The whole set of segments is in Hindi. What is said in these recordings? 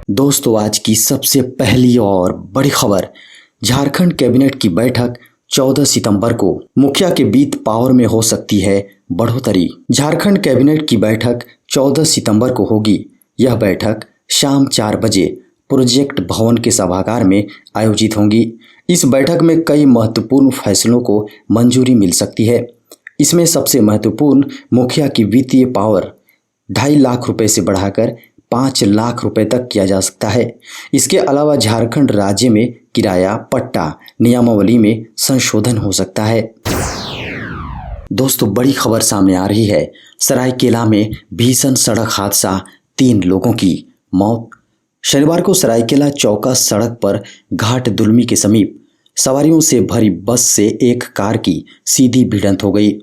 दोस्तों, आज की सबसे पहली और बड़ी खबर। झारखंड कैबिनेट की बैठक 14 सितंबर को। मुखिया के बीत पावर में हो सकती है बढ़ोतरी। झारखंड कैबिनेट की बैठक 14 सितंबर को होगी। यह बैठक शाम 4 बजे प्रोजेक्ट भवन के सभागार में आयोजित होगी। इस बैठक में कई महत्वपूर्ण फैसलों को मंजूरी मिल सकती है। इसमें सबसे महत्वपूर्ण मुखिया की वित्तीय पावर 2.5 लाख रुपए से बढ़ाकर 5 लाख रुपए तक किया जा सकता है। इसके अलावा झारखंड राज्य में किराया पट्टा नियमावली में संशोधन हो सकता है। दोस्तों, बड़ी खबर सामने आ रही है। सरायकेला में भीषण सड़क हादसा, 3 लोगों की मौत। शनिवार को सरायकेला चौका सड़क पर घाट दुलमी के समीप सवारियों से भरी बस से एक कार की सीधी भिड़ंत हो गई।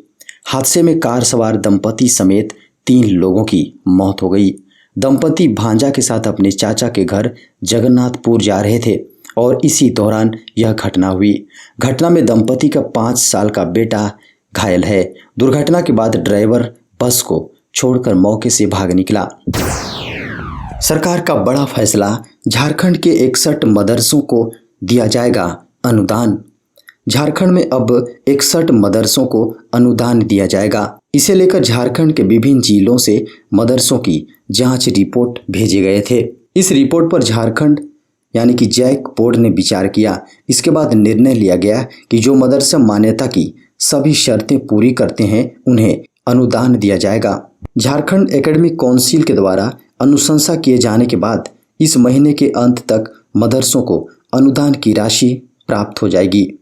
हादसे में कार सवार दंपति समेत 3 लोगों की मौत हो गई। दंपति भांजा के साथ अपने चाचा के घर जगन्नाथपुर जा रहे थे और इसी दौरान यह घटना हुई। घटना में दंपति का 5 साल का बेटा घायल है। दुर्घटना के बाद ड्राइवर बस को छोड़कर मौके से भाग निकला। सरकार का बड़ा फैसला, झारखंड के 61 मदरसों को दिया जाएगा अनुदान। झारखंड में अब 61 मदरसों को अनुदान दिया जाएगा। इसे लेकर झारखंड के विभिन्न जिलों से मदरसों की जांच रिपोर्ट भेजे गए थे। इस रिपोर्ट पर झारखंड यानी कि जैक बोर्ड ने विचार किया। इसके बाद निर्णय लिया गया कि जो मदरसा मान्यता की सभी शर्तें पूरी करते हैं उन्हें अनुदान दिया जाएगा। झारखंड एकेडमिक काउंसिल के द्वारा अनुशंसा किए जाने के बाद इस महीने के अंत तक मदरसों को अनुदान की राशि प्राप्त हो जाएगी।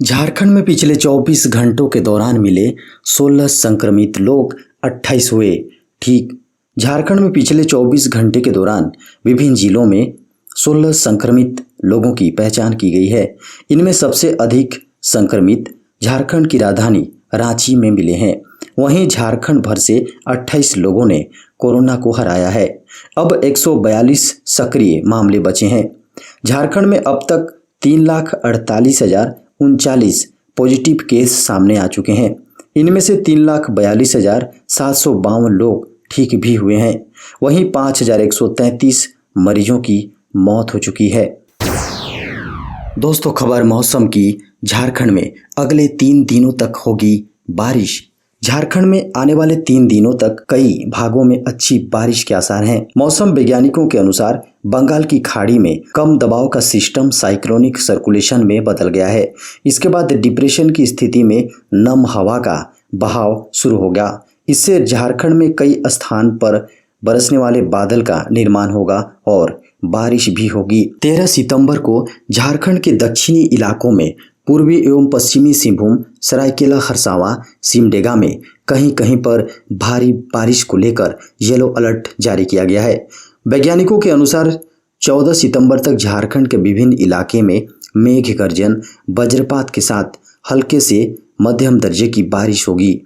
झारखंड में पिछले 24 घंटों के दौरान मिले 16 संक्रमित लोग 28 हुए ठीक। झारखंड में पिछले 24 घंटे के दौरान विभिन्न जिलों में 16 संक्रमित लोगों की पहचान की गई है। इनमें सबसे अधिक संक्रमित झारखंड की राजधानी रांची में मिले हैं। वहीं झारखंड भर से 28 लोगों ने कोरोना को हराया है। अब 142 सक्रिय मामले बचे हैं। झारखंड में अब तक 3,48,039 पॉजिटिव केस सामने आ चुके हैं। इनमें से 3,42,752 लोग ठीक भी हुए हैं। वहीं 5,133 मरीजों की मौत हो चुकी है। दोस्तों, खबर मौसम की। झारखंड में अगले 3 दिनों तक होगी बारिश। झारखंड में आने वाले 3 दिनों तक कई भागों में अच्छी बारिश के आसार हैं। मौसम वैज्ञानिकों के अनुसार बंगाल की खाड़ी में कम दबाव का सिस्टम साइक्लोनिक सर्कुलेशन में बदल गया है। इसके बाद डिप्रेशन की स्थिति में नम हवा का बहाव शुरू हो गया। इससे झारखंड में कई स्थान पर बरसने वाले बादल का निर्माण होगा और बारिश भी होगी। 13 सितंबर को झारखंड के दक्षिणी इलाकों में पूर्वी एवं पश्चिमी सिंहभूम, सरायकेला खरसावां, सिमडेगा में कहीं कहीं पर भारी बारिश को लेकर येलो अलर्ट जारी किया गया है। वैज्ञानिकों के अनुसार 14 सितंबर तक झारखंड के विभिन्न इलाके में मेघ गर्जन, वज्रपात के साथ हल्के से मध्यम दर्जे की बारिश होगी।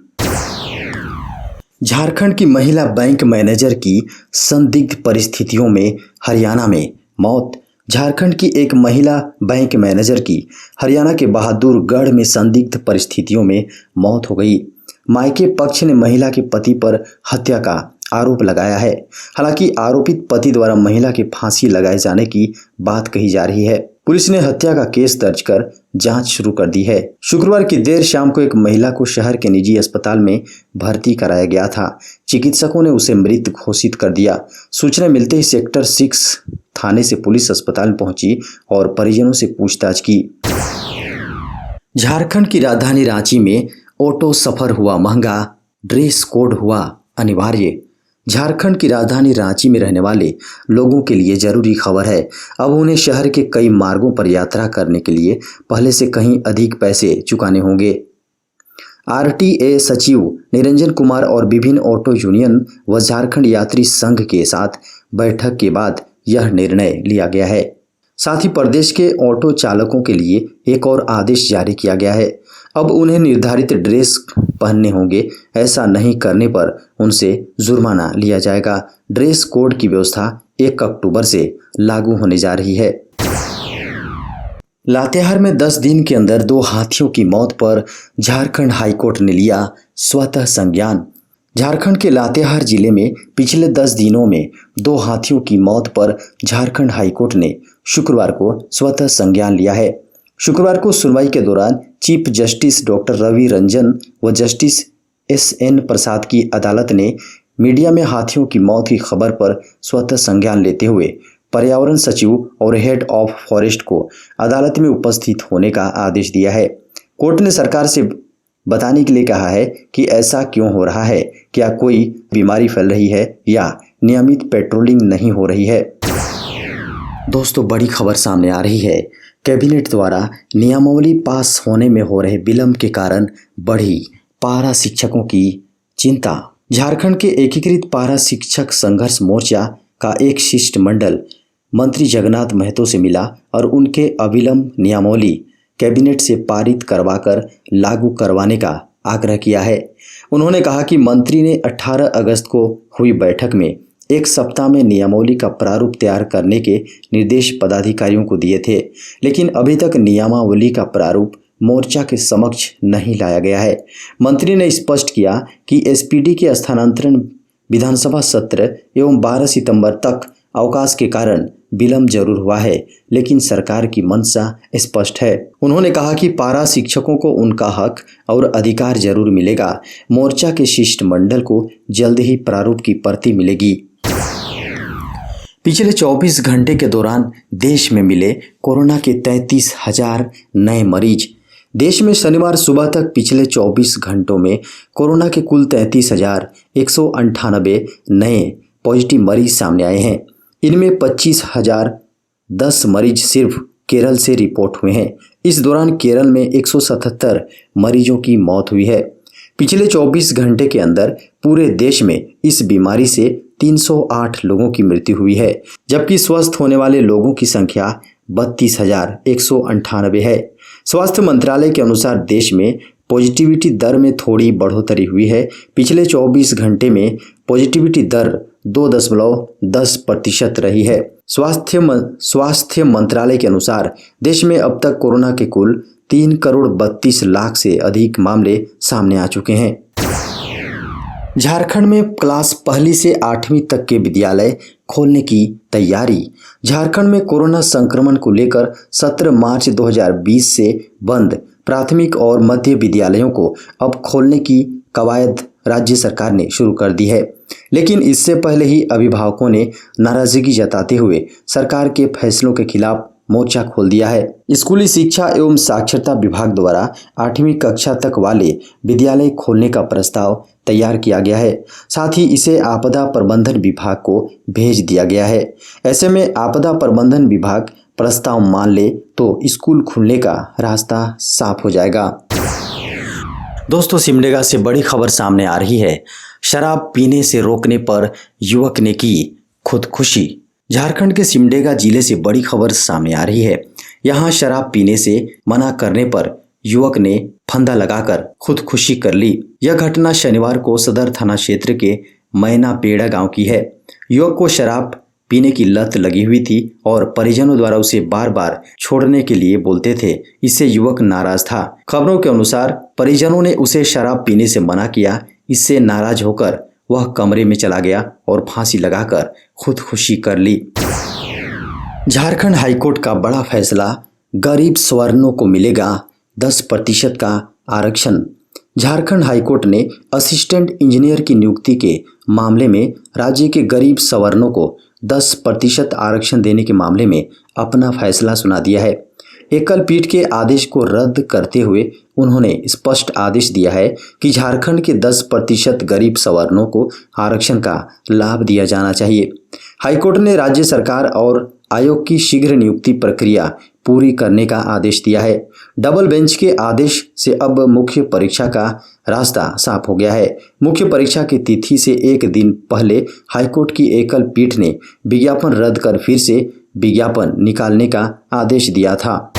झारखंड की महिला बैंक मैनेजर की संदिग्ध परिस्थितियों में हरियाणा में मौत। झारखंड की एक महिला बैंक मैनेजर की हरियाणा के बहादुरगढ़ में संदिग्ध परिस्थितियों में मौत हो गई। मायके पक्ष ने महिला के पति पर हत्या का आरोप लगाया है। हालांकि आरोपित पति द्वारा महिला की फांसी लगाए जाने की बात कही जा रही है। पुलिस ने हत्या का केस दर्ज कर जांच शुरू कर दी है। शुक्रवार की देर शाम को एक महिला को शहर के निजी अस्पताल में भर्ती कराया गया था। चिकित्सकों ने उसे मृत घोषित कर दिया। सूचना मिलते ही सेक्टर 6 थाने से पुलिस अस्पताल पहुंची और परिजनों से पूछताछ की। झारखंड की राजधानी रांची में ऑटो सफर हुआ महंगा, ड्रेस कोड हुआ अनिवार्य। झारखंड की राजधानी रांची में रहने वाले लोगों के लिए जरूरी खबर है। अब उन्हें शहर के कई मार्गों पर यात्रा करने के लिए पहले से कहीं अधिक पैसे चुकाने होंगे। आरटीए सचिव निरंजन कुमार और विभिन्न ऑटो यूनियन व झारखंड यात्री संघ के साथ बैठक के बाद यह निर्णय लिया गया है। साथ ही प्रदेश के ऑटो चालकों के लिए एक और आदेश जारी किया गया है। अब उन्हें निर्धारित ड्रेस पहनने होंगे। ऐसा नहीं करने पर उनसे जुर्माना लिया जाएगा। ड्रेस कोड की व्यवस्था 1 अक्टूबर से लागू होने जा रही है। लातेहार में 10 दिन के अंदर 2 हाथियों की मौत पर झारखंड हाईकोर्ट ने लिया स्वतः संज्ञान। झारखंड के लातेहार जिले में पिछले 10 दिनों में 2 हाथियों की मौत पर झारखंड हाईकोर्ट ने शुक्रवार को स्वतः संज्ञान लिया है। शुक्रवार को सुनवाई के दौरान chief justice doctor Ravi Ranjan व जस्टिस SN प्रसाद की अदालत ने मीडिया में हाथियों की मौत की खबर पर स्वतः संज्ञान लेते हुए पर्यावरण सचिव और हेड ऑफ फॉरेस्ट को अदालत में उपस्थित होने का आदेश दिया है। कोर्ट ने सरकार से बताने के लिए कहा है कि ऐसा क्यों हो रहा है, क्या कोई बीमारी फैल रही है या नियमित पेट्रोलिंग नहीं हो रही है। दोस्तों, बड़ी खबर सामने आ रही है। कैबिनेट द्वारा नियमावली पास होने में हो रहे विलंब के कारण बढ़ी पारा शिक्षकों की चिंता। झारखंड के एकीकृत पारा शिक्षक संघर्ष मोर्चा का एक शिष्टमंडल मंत्री जगन्नाथ महतो से मिला और उनके अविलंब नियमावली कैबिनेट से पारित करवाकर लागू करवाने का आग्रह किया है। उन्होंने कहा कि मंत्री ने 18 अगस्त को हुई बैठक में एक सप्ताह में नियमावली का प्रारूप तैयार करने के निर्देश पदाधिकारियों को दिए थे, लेकिन अभी तक नियमावली का प्रारूप मोर्चा के समक्ष नहीं लाया गया है। मंत्री ने स्पष्ट किया कि SPD के स्थानांतरण विधानसभा सत्र एवं 12 सितंबर तक अवकाश के कारण विलंब जरूर हुआ है, लेकिन सरकार की मंशा स्पष्ट है। उन्होंने कहा कि पारा शिक्षकों को उनका हक और अधिकार जरूर मिलेगा। मोर्चा के शिष्टमंडल को जल्द ही प्रारूप की प्रति मिलेगी। पिछले 24 घंटे के दौरान देश में मिले कोरोना के 33,000 नए मरीज। देश में शनिवार सुबह तक पिछले 24 घंटों में कोरोना के कुल 33,198 नए पॉजिटिव मरीज सामने आए हैं। इनमें 25,010 मरीज सिर्फ केरल से रिपोर्ट हुए हैं। इस दौरान केरल में 177 मरीजों की मौत हुई है। पिछले 24 घंटे के अंदर पूरे देश में इस बीमारी से 308 लोगों की मृत्यु हुई है, जबकि स्वस्थ होने वाले लोगों की संख्या 32,198 है। स्वास्थ्य मंत्रालय के अनुसार देश में पॉजिटिविटी दर में थोड़ी बढ़ोतरी हुई है। पिछले 24 घंटे में पॉजिटिविटी दर 2.10% रही है। स्वास्थ्य मंत्रालय के अनुसार देश में अब तक कोरोना के कुल 3,32,00,000 से अधिक मामले सामने आ चुके हैं। झारखंड में क्लास 1 से 8वीं तक के विद्यालय खोलने की तैयारी। झारखंड में कोरोना संक्रमण को लेकर 17 मार्च 2020 से बंद प्राथमिक और मध्य विद्यालयों को अब खोलने की कवायद राज्य सरकार ने शुरू कर दी है, लेकिन इससे पहले ही अभिभावकों ने नाराजगी जताते हुए सरकार के फैसलों के खिलाफ मोर्चा खोल दिया है। स्कूली शिक्षा एवं साक्षरता विभाग द्वारा 8वीं कक्षा तक वाले विद्यालय खोलने का प्रस्ताव तैयार किया गया है, साथ ही इसे आपदा प्रबंधन विभाग को भेज दिया गया है। ऐसे में आपदा प्रबंधन विभाग प्रस्ताव मान ले तो स्कूल खुलने का रास्ता साफ हो जाएगा। दोस्तों, सिमडेगा से बड़ी खबर सामने आ रही है। शराब पीने से रोकने पर युवक ने की खुदकुशी। झारखंड के सिमडेगा जिले से बड़ी खबर सामने आ रही है। यहाँ शराब पीने से मना करने पर युवक ने फंदा लगाकर खुदकुशी कर ली। यह घटना शनिवार को सदर थाना क्षेत्र के मैना पेड़ा गांव की है। युवक को शराब पीने की लत लगी हुई थी और परिजनों द्वारा उसे बार बार छोड़ने के लिए बोलते थे। इससे युवक नाराज था। खबरों के अनुसार परिजनों ने उसे शराब पीने से मना किया। इससे नाराज होकर वह कमरे में चला गया और फांसी लगाकर खुदकुशी कर ली। झारखंड हाईकोर्ट का बड़ा फैसला, गरीब सवर्णों को मिलेगा 10% का आरक्षण। झारखंड हाईकोर्ट ने असिस्टेंट इंजीनियर की नियुक्ति के मामले में राज्य के गरीब सवर्णों को 10% आरक्षण देने के मामले में अपना फैसला सुना दिया है। एकल पीठ के आदेश को रद्द करते हुए उन्होंने स्पष्ट आदेश दिया है कि झारखंड के 10% गरीब सवर्णों को आरक्षण का लाभ दिया जाना चाहिए। हाईकोर्ट ने राज्य सरकार और आयोग की शीघ्र नियुक्ति प्रक्रिया पूरी करने का आदेश दिया है। डबल बेंच के आदेश से अब मुख्य परीक्षा का रास्ता साफ हो गया है। मुख्य परीक्षा की तिथि से एक दिन पहले हाईकोर्ट की एकल पीठ ने विज्ञापन रद्द कर फिर से विज्ञापन निकालने का आदेश दिया था।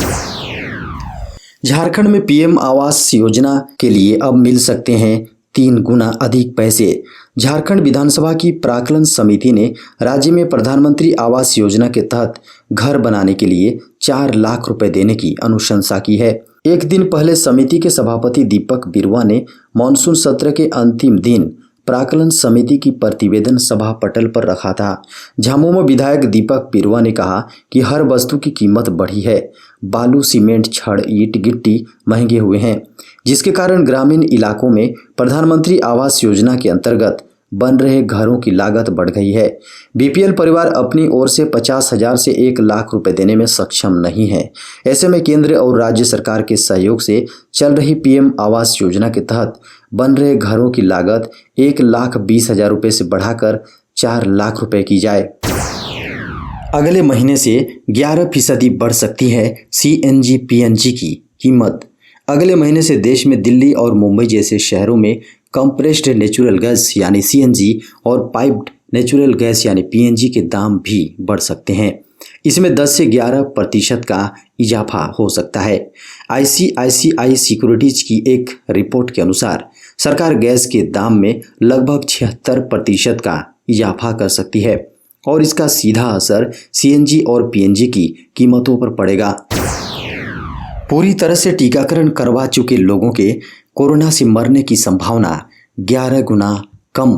झारखंड में PM आवास योजना के लिए अब मिल सकते हैं 3 गुना अधिक पैसे। झारखंड विधानसभा की प्राक्कलन समिति ने राज्य में प्रधानमंत्री आवास योजना के तहत घर बनाने के लिए 4 लाख रुपए देने की अनुशंसा की है। एक दिन पहले समिति के सभापति दीपक बिरुवा ने मानसून सत्र के अंतिम दिन प्राक्कलन समिति की प्रतिवेदन सभा पटल पर रखा था। झामुमो विधायक दीपक पिरवा ने कहा कि हर वस्तु की कीमत बढ़ी है। बालू, सीमेंट, छड़, ईंट, गिट्टी महंगे हुए हैं, जिसके कारण ग्रामीण इलाकों में प्रधानमंत्री आवास योजना के अंतर्गत बन रहे घरों की लागत बढ़ गई है। बीपीएल परिवार अपनी ओर से 50,000 से 1 लाख रुपए देने में सक्षम नहीं है। ऐसे में केंद्र और राज्य सरकार के सहयोग से चल रही पीएम आवास योजना के तहत बन रहे घरों की लागत 1,20,000 रुपए से बढ़ाकर 4 लाख रुपए की जाए। अगले महीने से 11% बढ़ सकती है सीएनजी पीएनजी की कीमत। अगले महीने से देश में दिल्ली और मुंबई जैसे शहरों में कंप्रेस्ड नेचुरल गैस यानी सीएनजी और पाइप्ड नेचुरल गैस यानी पीएनजी के दाम भी बढ़ सकते हैं। इसमें 10 से 11% का इजाफा हो सकता है। आईसीआईसीआई सिक्योरिटीज की एक रिपोर्ट के अनुसार सरकार गैस के दाम में लगभग 76% का इजाफा कर सकती है और इसका सीधा असर सीएनजी और पीएनजी की कीमतों पर पड़ेगा। पूरी तरह से टीकाकरण करवा चुके लोगों के कोरोना से मरने की संभावना 11 गुना कम।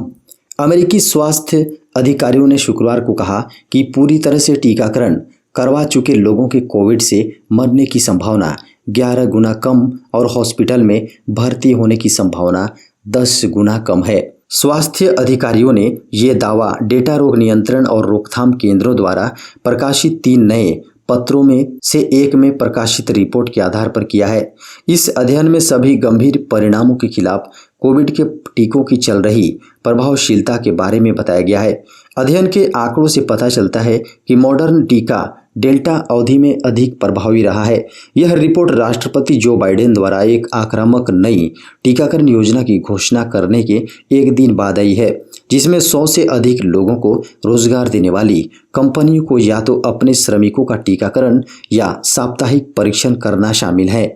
अमेरिकी स्वास्थ्य अधिकारियों ने शुक्रवार को कहा कि पूरी तरह से टीकाकरण करवा चुके लोगों के कोविड से मरने की संभावना 11 गुना कम और हॉस्पिटल में भर्ती होने की संभावना 10 गुना कम है। स्वास्थ्य अधिकारियों ने ये दावा डेटा रोग नियंत्रण और रोकथाम केंद्रों द्वारा प्रकाशित 3 नए पत्रों में से एक में प्रकाशित रिपोर्ट के आधार पर किया है। इस अध्ययन में सभी गंभीर परिणामों के खिलाफ कोविड के टीकों की चल रही प्रभावशीलता के बारे में बताया गया है। अध्ययन के आंकड़ों से पता चलता है कि मॉडर्न टीका डेल्टा अवधि में अधिक प्रभावी रहा है। यह रिपोर्ट राष्ट्रपति जो बाइडेन द्वारा एक आक्रामक नई टीकाकरण योजना की घोषणा करने के एक दिन बाद आई है, जिसमें 100 से अधिक लोगों को रोजगार देने वाली कंपनियों को या तो अपने श्रमिकों का टीकाकरण या साप्ताहिक परीक्षण करना शामिल है।